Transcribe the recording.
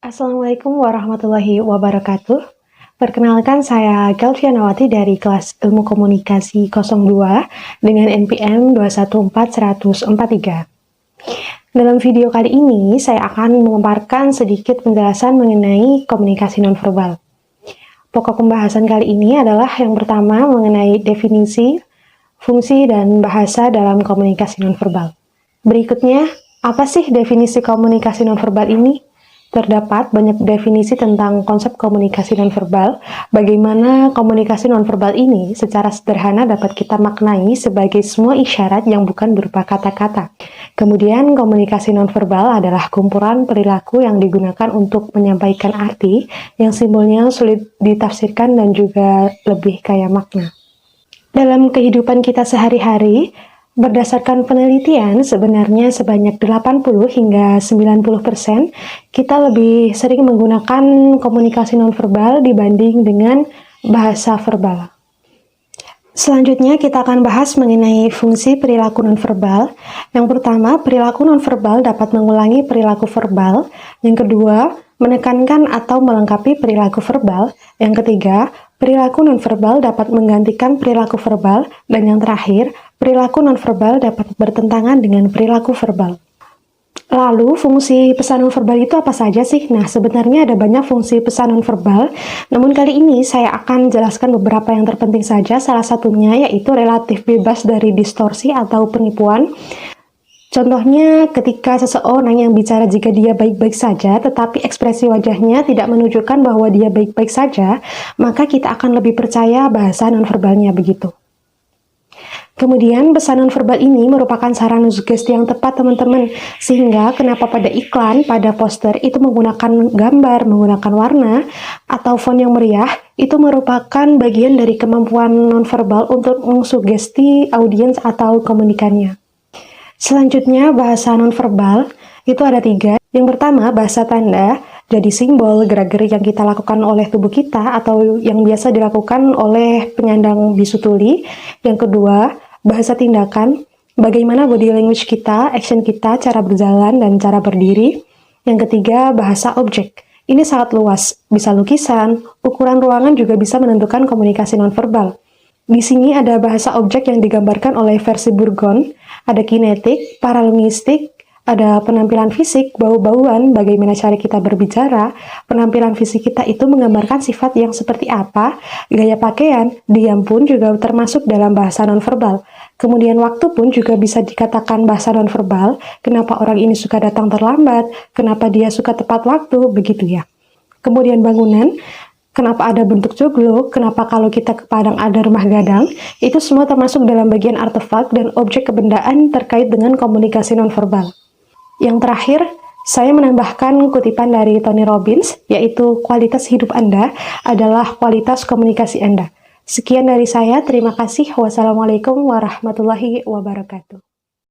Assalamualaikum warahmatullahi wabarakatuh. Perkenalkan, saya Galvianawati dari kelas Ilmu Komunikasi 02 dengan NPM 214143. Dalam video kali ini, saya akan memaparkan sedikit penjelasan mengenai komunikasi nonverbal. Pokok pembahasan kali ini adalah yang pertama mengenai definisi, fungsi, dan bahasa dalam komunikasi nonverbal. Berikutnya, apa sih definisi komunikasi nonverbal ini? Terdapat banyak definisi tentang konsep komunikasi nonverbal. Bagaimana komunikasi nonverbal ini secara sederhana dapat kita maknai sebagai semua isyarat yang bukan berupa kata-kata. Kemudian, komunikasi nonverbal adalah kumpulan perilaku yang digunakan untuk menyampaikan arti yang simbolnya sulit ditafsirkan dan juga lebih kaya makna. Dalam kehidupan kita sehari-hari, berdasarkan penelitian, sebenarnya sebanyak 80 hingga 90% kita lebih sering menggunakan komunikasi nonverbal dibanding dengan bahasa verbal. Selanjutnya kita akan bahas mengenai fungsi perilaku nonverbal. Yang pertama, perilaku nonverbal dapat mengulangi perilaku verbal. Yang kedua, menekankan atau melengkapi perilaku verbal. Yang ketiga, perilaku nonverbal dapat menggantikan perilaku verbal. Dan yang terakhir, perilaku nonverbal dapat bertentangan dengan perilaku verbal. Lalu, fungsi pesan nonverbal itu apa saja sih? Nah, sebenarnya ada banyak fungsi pesan nonverbal, namun kali ini saya akan jelaskan beberapa yang terpenting saja. Salah satunya yaitu relatif bebas dari distorsi atau penipuan. Contohnya, ketika seseorang yang bicara jika dia baik-baik saja, tetapi ekspresi wajahnya tidak menunjukkan bahwa dia baik-baik saja, maka kita akan lebih percaya bahasa nonverbalnya begitu. Kemudian, pesan nonverbal ini merupakan sarana sugesti yang tepat, teman-teman. Sehingga, kenapa pada iklan, pada poster, itu menggunakan gambar, menggunakan warna, atau font yang meriah, itu merupakan bagian dari kemampuan nonverbal untuk mengsugesti audiens atau komunikannya. Selanjutnya, bahasa nonverbal itu ada 3. Yang pertama, bahasa tanda, jadi simbol, gerak-gerik yang kita lakukan oleh tubuh kita atau yang biasa dilakukan oleh penyandang bisu tuli. Yang kedua, bahasa tindakan, bagaimana body language kita, action kita, cara berjalan, dan cara berdiri. Yang ketiga, bahasa objek. Ini sangat luas, bisa lukisan, ukuran ruangan juga bisa menentukan komunikasi nonverbal. Di sini ada bahasa objek yang digambarkan oleh versi Burgon, ada kinetik, paralinguistik, ada penampilan fisik, bau-bauan, bagaimana cara kita berbicara. Penampilan fisik kita itu menggambarkan sifat yang seperti apa, gaya pakaian, diam pun juga termasuk dalam bahasa nonverbal. Kemudian waktu pun juga bisa dikatakan bahasa nonverbal, kenapa orang ini suka datang terlambat, kenapa dia suka tepat waktu, begitu ya. Kemudian bangunan, kenapa ada bentuk joglo, kenapa kalau kita ke Padang ada rumah gadang, itu semua termasuk dalam bagian artefak dan objek kebendaan terkait dengan komunikasi nonverbal. Yang terakhir, saya menambahkan kutipan dari Tony Robbins, yaitu kualitas hidup Anda adalah kualitas komunikasi Anda. Sekian dari saya, terima kasih. Wassalamualaikum warahmatullahi wabarakatuh.